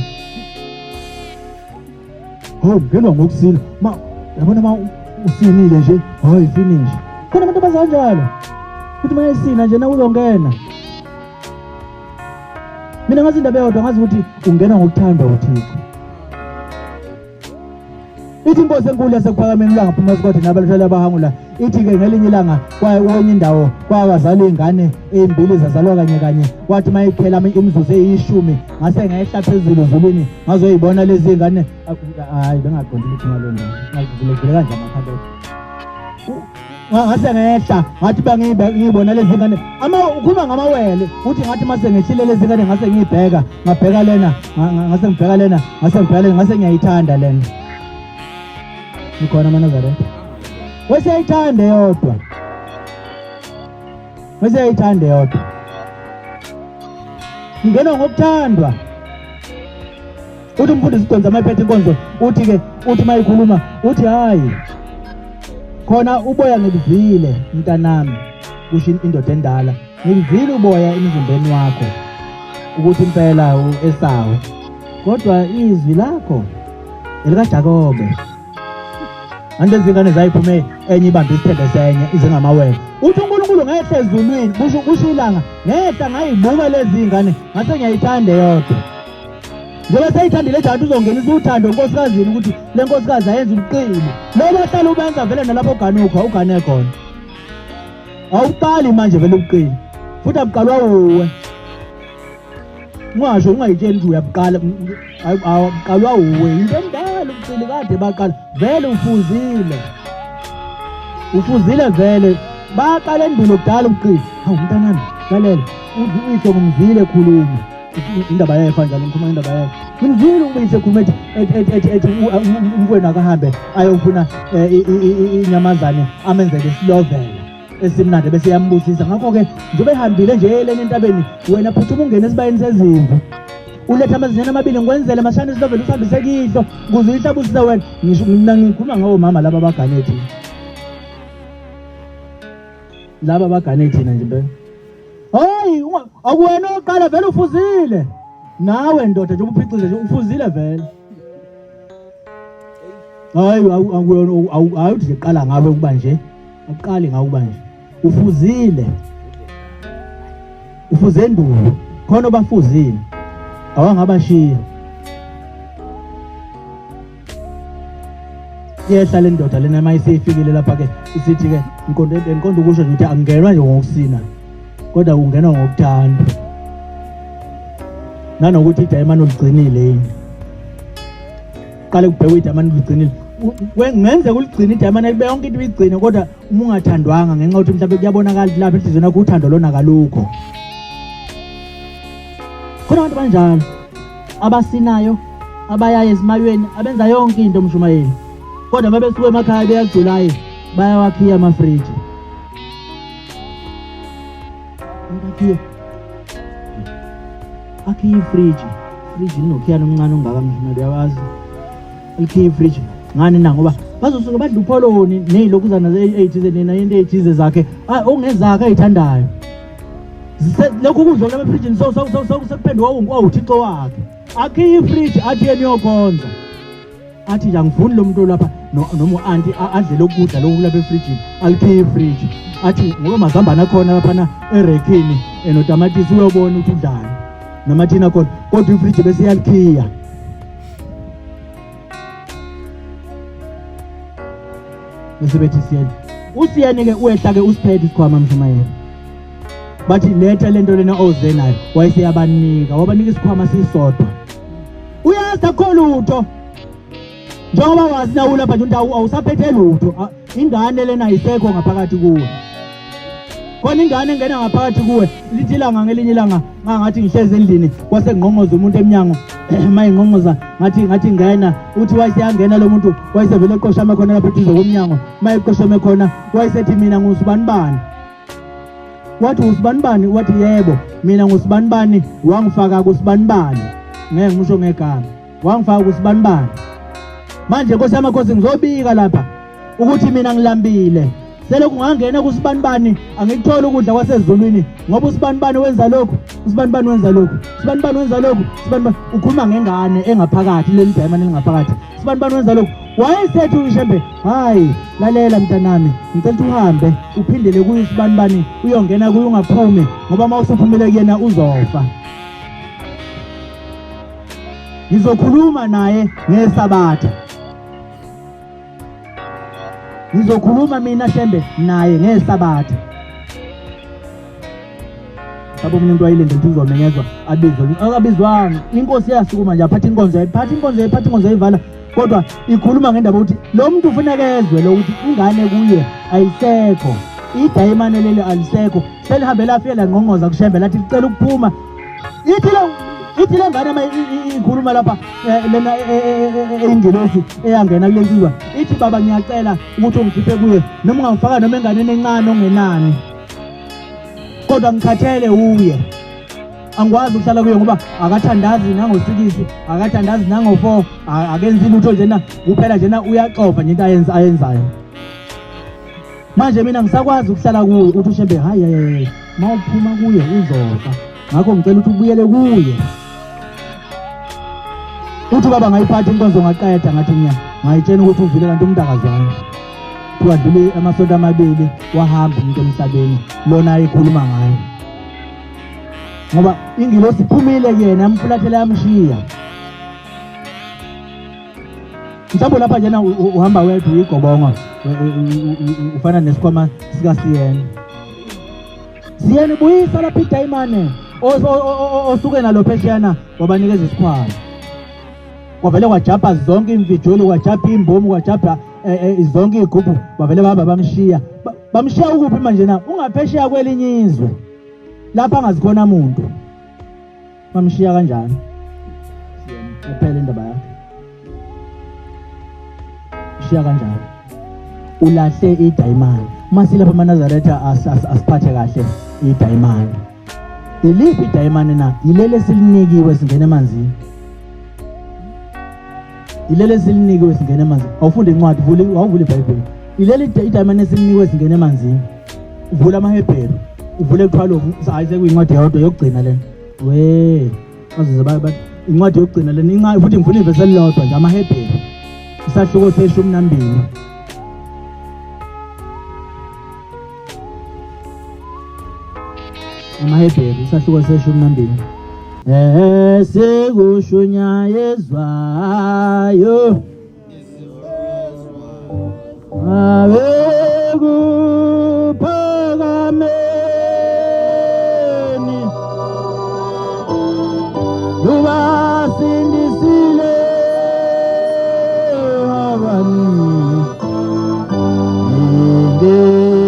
S2: ngenwa ngokusina yabona ma usinile nje hayi finish khona abantu bazanjalo ukuthi mayisina nje na uzongena mina ngazi indaba yodwa ngazi ukuthi ungena ngokuthandwa uThixo ithi inkosi enkulu yasekuphakameni ilanga phuma sikwade nabahlali abahangula ithi ke ngelinye ilanga kwenye indawo kwabazalwa ingane ezimbili zazalwa kanye kwathi mayikhela imizuzu eyishumi ngase ngehla phezulu ezulwini ngazoyibona lezi ingane hayi bengaqondi ukuthi ngalona ngivulekile kanje amakhanda ngase ngehla ngathi ngibona lezi ingane ukhuluma ngamawele uthi ngathi mase ngehlile lezi ingane ngase ngibheka ngabheka lena ngase ngibheka lena ngase ngiyayithanda lena Nikhona Nazareth wesiyayithanda yodwa ngenwa ngokuthandwa uthi umfundisi uGonza mayiphethe inkonzo uthi mayikhuluma uthi hayi khona uboya ngilivile mntanami kusho indoda endala ngilivile uboya emzimbeni wakho ukuthi impela esawo kodwa izwi lakho
S1: elikaJakobe. Ande zingane zayiphume enye ibambe isithende senye izingamawele. Uthi uNkulunkulu ngehle ezulwini kusho ilanga ngehla ngayibuka lezi ingane ngase ngiyayithanda yodwa. Njengoba seyithandile njalo uzongenisa uthando enkosazini ukuthi le nkosikazi ayenze ubuqili. Lo bahlala ubenza vele nalapho ugane khona. Awuqali manje vele ubuqili. Futhi abuqalwa uwe. Ungasho ungayitsheli ukuthi uyabuqala awuqalwa uwe. Into endala ubuqili kade baqala vele ufuzile. Ufuzile vele. Baqala endulo kudala ubuqili. Hawu mntanami lalela uyihlo ngumzile ekhuluma. Indaba yayo njalo ngikhuluma indaba yayo. Ngimzile ubuyise ekhuluma ethi umfweni akahambe ayofuna inyamazane amenzele isilovela esimnandi bese yambusisa. Ngakho ke njobe ehambile nje eleni entabeni wena phuthuma ungene esibayeni sezimvu. Uletha amazinyane amabili ngikwenzele mashane isilovela usihambise kihlo ukuze uyihlabusisa wena. Ngisho mina ngikhuluma ngawo mama laba abagane thina. Laba abagane thina nje impela. Hayi akuwena oqala vele ufuzile. Nawe ndoda nje ubuphicize nje ufuzile vele. Hayi awuthi nje qala ngawe ukuba nje. Aqale ngawe ukuba nje. Ufuzile. Ufuze endulo. Khona obafuzile. Awangabashiya. Yehla le ndoda lena mayiseyifikile lapha ke isithi ke inkonzo ukusho nje ukuthi angenwa nje ngokusina. Kodwa ungena ngokuthanda. Nanokuthi iDayimane uligcinile yini. Qale kubheka iDayimane uligcinile. Ngenze uligcina iDayimane kube yonke into uyigcine kodwa uma ungathandwanga ngenxa ukuthi mhlawumbe kuyabonakala lapha enhlizweni yakho uthando lona kalukho. Khona abantu banjalo abasinayo abayaya ezimayweni abenza yonke into mshumayeli. Kodwa mabesuka emakhaya beyagculayo bayawakhiya amafriji. Akhiya ifriji linokhiyana omncane ongaka mshumayeli uyawazi. Akhiya ifriji ngani na ngoba bazosuka badla upholoni nezilokuzana ze-80 nena into ezithize zakhe ongezakhe ayithandayo. Lokhu kudla kwamafriji sekuphendwa uThixo wakhe. Akhiya ifriji athi yena uyokhonza. Athi nje angifuni lo muntu lapha noma u-anti adle lokudla lapha efrijini alikhiya ifriji. Athi ngoba mazambane akhona lapha erekini enotamatisi uyobona ukuthi udlani namathina khona kodwa ifriji bese yalikhiya. Bese bethi usiyene ke uyehla ke usiphethe isikhwama mshumayeli. Bathi letha lento lena oze nayo wayeseyabanika wabanika isikhwama sisodwa. Uyazi akho lutho. Njengoba wazi nawo lapha nje awusaphethe lutho. Ingane lena ayisekho ngaphakathi kuwe. Khona ingane engena ngaphakathi kuwe lithi ilanga ngelinye ilanga ngathi ngihlezi endlini kwase ngqongoza umuntu eminyango mayingqongoza ngathi ngena uthi wayesiyangena lo muntu wayesevele eqoshame khona lapha eduze komnyango mayeqoshame khona wayesethi mina ngusibanibani. Wathi usibanibani? Wathi yebo mina ngusibanibani wangifaka kusibanibani. Ngeke ngisho ngegama wangifaka kusibanibani. Manje Nkosi yamakhosi ngizobika lapha ukuthi mina ngilambile. Sele kungangena kusibanibani angikuthola ukudla kwaseZulwini ngoba usibanibani wenza lokho, usibanibani wenza lokho, usibanibani wenza lokho, usibanibani ukhuluma ngengane engaphakathi leli Dayimane elingaphakathi. Usibanibani wenza lokho. Wayesethi uShembe, hayi lalela mntanami, ngicela uhambe uphindele kusibanibani uyongena kuye ungaphumi ngoba mawusuphumile kuyena uzofa. Ngizokhuluma naye ngeSabatha. Ngizokhuluma mina Shembe naye ngeSabatha. Sabo umuntu wayilinde ukuthi uzomenyezwa abizwe. Akabizwanga. Inkosi yasukuma nje aphatha inkonzo eyivala. Kodwa ikhuluma ngendaba ukuthi lo muntu ufuna kezwe lo ukuthi ingane kuye ayisekho. iDayimane leli alisekho. Selihambe lafika ngqongoza kuShembe lathi licela ukuphuma. Ithi le ngane ikhuluma lapha lena engilosi eyangena kule nsizwa. Ithi baba ngiyacela ukuthi ungikhiphe kuye noma ungangifaka noma enganeni encane ongenani. Kodwa ngikhathele uye. Angikwazi ukuhlala kuye ngoba akathandazi nangosikisi, akathandazi nango4, akenzi lutho njena kuphela njena uyaxofa nje into ayenzayo. Manje mina ngisakwazi ukuhlala kuye uthi uShembe hayi mawuphuma kuye uzofa. Ngakho ngicela ukuthi ubuyele kuye. uthi baba ngayiphatha inkonzo ngaqeda ngathi ngayitshena ukuthi uvile kanti umntakazwana kwadlule amasonto amabili wahamba umuntu emhlabeni lona ayikhuluma ngayo ngoba ingilosi iphumile kuyena yamfulathela yamshiya mhlawumbe lapha njena uhamba wedwa uyigobonga ufana nesikhwama sika Siyeni buyisa lapha iDayimane osuke nalo pheshana wabanikeza isikhwama kwavele kwajabha zonke imvijolo kwajabha imbomu kwajabha zonke igubhu bavele bahamba bamshiya ukuphi manje na ungaphesheya kwelinye izwe lapha angazikhona umuntu bamshiya kanjani uphele indaba yakhe shiya kanjani ulahle iDayimane masilapha eNazaretha asiphathe kahle iDayimane iliphi iDayimane na ilele silinikiwe singena emanzini ilele silinikiwe singena emanzini awufunde incwadi awuvule iBhayibheli ilele iDayimane silinikiwe singena emanzini uvula amaHebheru uvule kuthwalo ayise kuyincwadi yodwa yokugcina lena we azize incwadi yokugcina lena incane futhi ngifuna ivesi elilodwa nje amaHebheru isahluko se-12 amaHebheru isahluko se-12 sekushunyaezwayo abekuphakameni lubasindisile abani ingezanini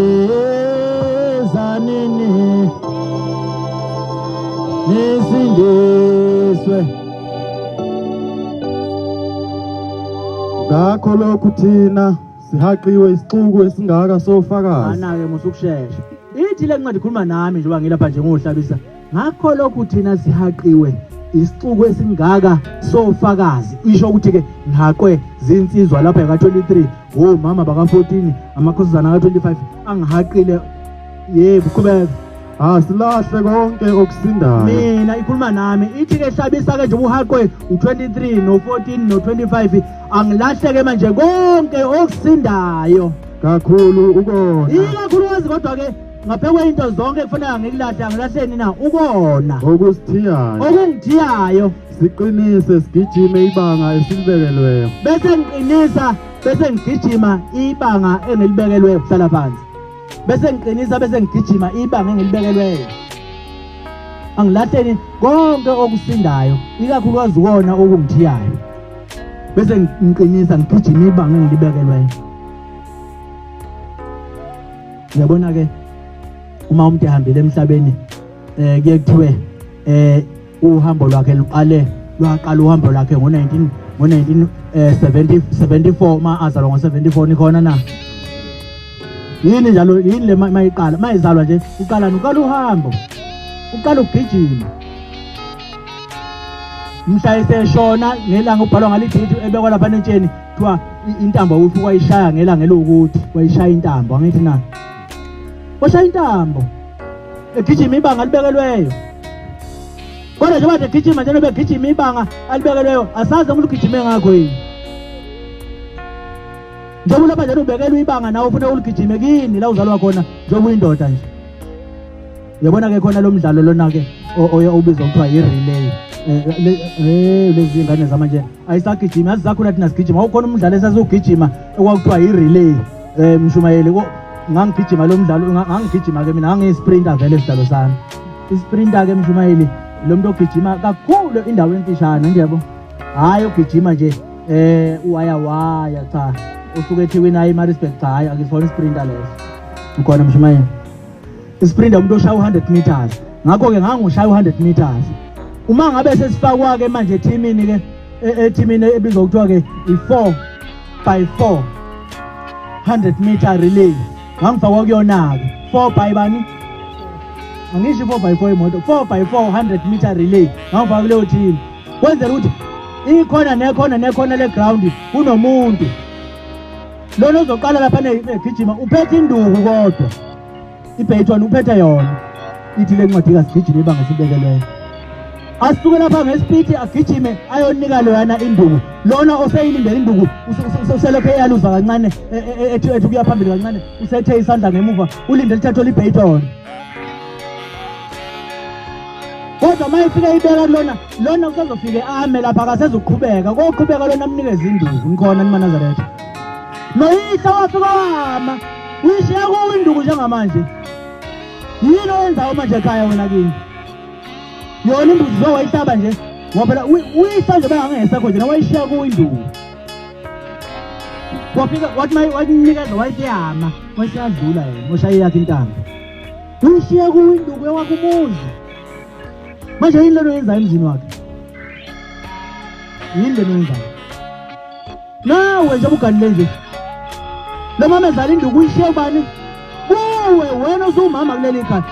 S1: nisindiswe
S3: ngakho lokhu thina sihaqiwe isixuku esingaka sofakazi
S1: ana-ke musukushesha ithi le ncwadi ikhuluma nami njengoba ngilapha njengoHlabisa ngakho lokhu thina sihaqiwe isixuku esingaka sofakazi isho ukuthi-ke ngihaqwe zinsizwa lapha yaka-23 omama baka-14 amakhosazana aka-25 angihaqile yebo qhubeka
S3: asilahle konke okusindayo
S1: mina ikhuluma nami ithi-ke Hlabisa-ke nje uhaqwe u-23 no-14 no-25 angilahleke manje konke okusindayo
S3: kakhulu ukona
S1: ikakhulukazi kodwa-ke ngaphekwe into zonke kufanele ngikulahle angilahleni na ukona
S3: okusithiyayo
S1: okungithiyayo
S3: siqinise sigijime ibanga esilibekelweyo
S1: bese ngiqinisa bese ngigijima ibanga engilibekelweyo kuhlala phansi bese ngiqinisa bese ngigijima ibanga engilibekelweyo angilahleni konke okusindayo ikakhulukazi ukona okungithiyayo bese ngiqinisa ngigijima ibanga engilibekelweyo uyabona-ke uma umuntu ehambile emhlabeni kuye kuthiwe uhambo lwakhe lwaqala uhambo lwakhe ngo-1974 ma azalwa ngo-74 nikhona na yini njalo yini le mayiqala mayizalwa nje uqala uhambo uqala ukugijima mhla iseshona ngelanga ubhalwa ngalidithi ebekwa lapha entsheni kuthiwa intambo ufika wayishaya ngelanga elokuthi wayishaya intambo angithi na washaya intambo egijima ibanga alibekelweyo kodwa njengoba egijima njalo begijima ibanga alibekelweyo asazi umuntu ugijime ngakho yini njengoba lapha njalo ubekelwe ibanga nawe ufuna uligijime kini la uzalwa khona njengoba uyindoda nje uyabona-ke khona lo mdlalo lona-ke obizwa kuthiwa yi-relay lezi ngane zamanje ayisagijima yazi zakhona thina sigijima awukhona umdlalo esasiwugijima okwakuthiwa yi-relay mshumayeli ngangigijima lo mdlalo ngangigijima-ke mina ngangiyi-sprinter vele isidalo sami isprinter-ke mshumayeli lo muntu ogijima kakhulu indawo emfishane ndiyabo hhayi ogijima nje uwaya cha usuke eThekwini hayi eMaritzburg cha hayi akisona isprinter leso ukhona mshumayeli isprinter umuntu oshaya u-100 meters ngakho-ke ngangushaya u-100 meters uma ngabe sesifakwa-ke manje ethimini-ke ethimini ebizwa kuthiwa-ke i-4x4 100 meter relay ngangifakwa kuyona-ke 4 by bani angisho 4x4 imoto 4x4 100 meter relay ngangifakwa kuleyo team kwenzela ukuthi ikhona nekhona le-ground kunomuntu lona uzoqala lapha negijima uphethe induku kodwa ibhayithwana uphethe yona ithi le ncwadi kasigijima ibanga sibekelweyo
S2: asuke lapha ngesipiti agijime ayonika loyana induku. Lona oseyilindele induku uselokhe eyaluza kancane ethi kuya phambili kancane usethe isandla ngemuva ulindele thatho libhayton. Kodwa mayifika ibeka lona kusazofike ame lapha akasezuqhubeka koqhubeka lona amnikeza induku ngikhona niManazaretha. Noyihla wafika wama uyishiya kuwinduku njengamanje. Yini oyenzayo manje ekhaya wena kini? Yona imbuzi zowayihlaba nje ngoba phela uyihla nje bangangesekho nje nawayishiya kuwinduku. Wafika wathi wayinikeza wayisiyama wayisiyadlula yena moshayi yakhe intanga. Uyishiya kuwinduku ewakhe umuzi. Manje yini lento yenzayo emzini wakhe? Yini lento yenzayo? Nawe nje ubuganile nje. Lo mama ezala induku uyishiya ubani? Kuwe wena usumama kuleli khaya.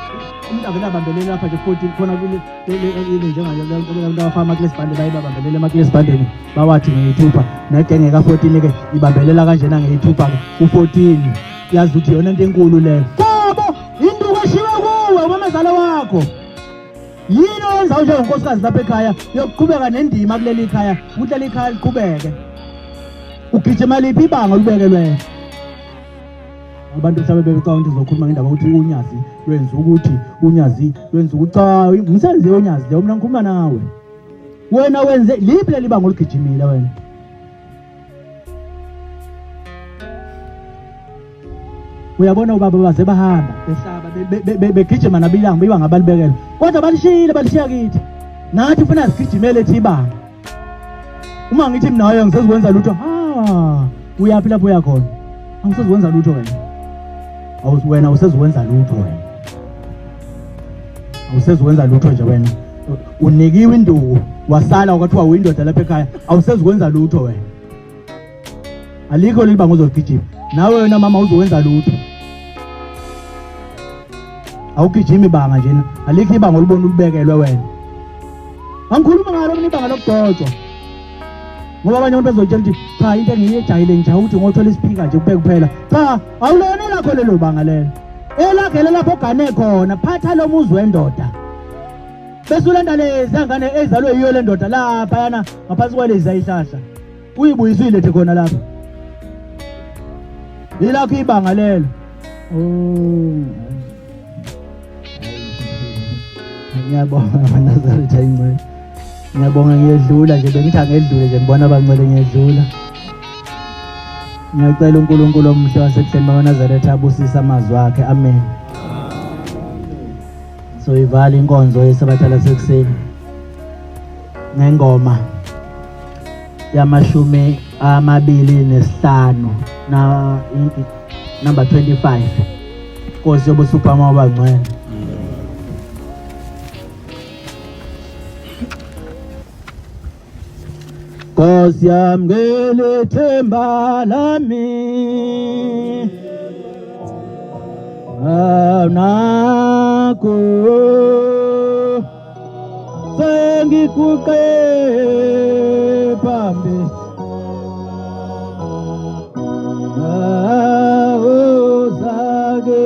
S2: Umuntu avela abambelele lapha nje 14 khona kule njengabantu abafama kule sibande bayibambelele emakule sibandeni bawathi ngiyithupha negenge ka14 ke ibambelela kanjena ngiyithupha ku14 yazi ukuthi yona into enkulu leyo. Ngoba induku eshiwe kuwe umamezala wakho. Yini oyenza njengenkosikazi lapha ekhaya yokuqhubeka nendima kuleli khaya ukuthi leli khaya liqhubeke? Ugijima liphi ibanga libekelwe? Abantu mhlawumbe bebecabanga ukuthi zokhuluma ngendaba ukuthi unyazi lwenza ukuthi unyazi lwenza ukuthi cha umsebenzi wonyazi le mina ngikhuluma nawe. Wena wenze liphi leli banga oligijimile wena? Uyabona ubaba baze bahamba behlaba begijima nabilanga ibanga balibekela kodwa balishiya kithi nathi ufuna sigijimele ethi ibanga. Uma ngithi mina nawe ngisezikwenza lutho uyaphi lapho uyakhona? Angisezikwenza lutho wena. Wena usezikwenza lutho wena. Awusezikwenza lutho nje wena. Unikiwe induku wasala kwathiwa uyindoda lapha ekhaya awusezikwenza lutho wena. Alikho libanga uzogijima. Nawe wena mama uzokwenza lutho. Awugijima ibanga njena. Alikho ibanga olubona ulibekelwe wena. Angikhuluma ngalo mina ibanga lokudotshwa. Ngoba abanye abantu bezotshela ukuthi cha into engiyejayile nje ukuthi ngothola isiphika nje kuphela kuphela. Cha awulona lakho lelo banga lelo. Elagele lapho ogane khona phatha lo muzi wendoda. Bese ulanda lezi ngane ezalwe yiyo le ndoda lapha yana ngaphansi kwalezi ayihlahla. Uyibuyisile ethi khona lapha. Yilakho ibanga lelo. Ngiyabonga abaNazaretha ingcwe. Ngiyabonga ngiyedlula nje bengithi angedlule nje ngibona abancele ngiyedlula. Ngiyacela uNkulunkulu omhle wasekuseni baNazaretha abusisa amazwi akhe. Amen. So ivala inkonzo yeSabatha lasekuseni ngengoma yamashumi 25 na number 25. Nkosi yobusupha mawabangcwele. Nkosi yamngele themba lami nako sengikuqe phambi uzake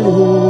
S3: Baba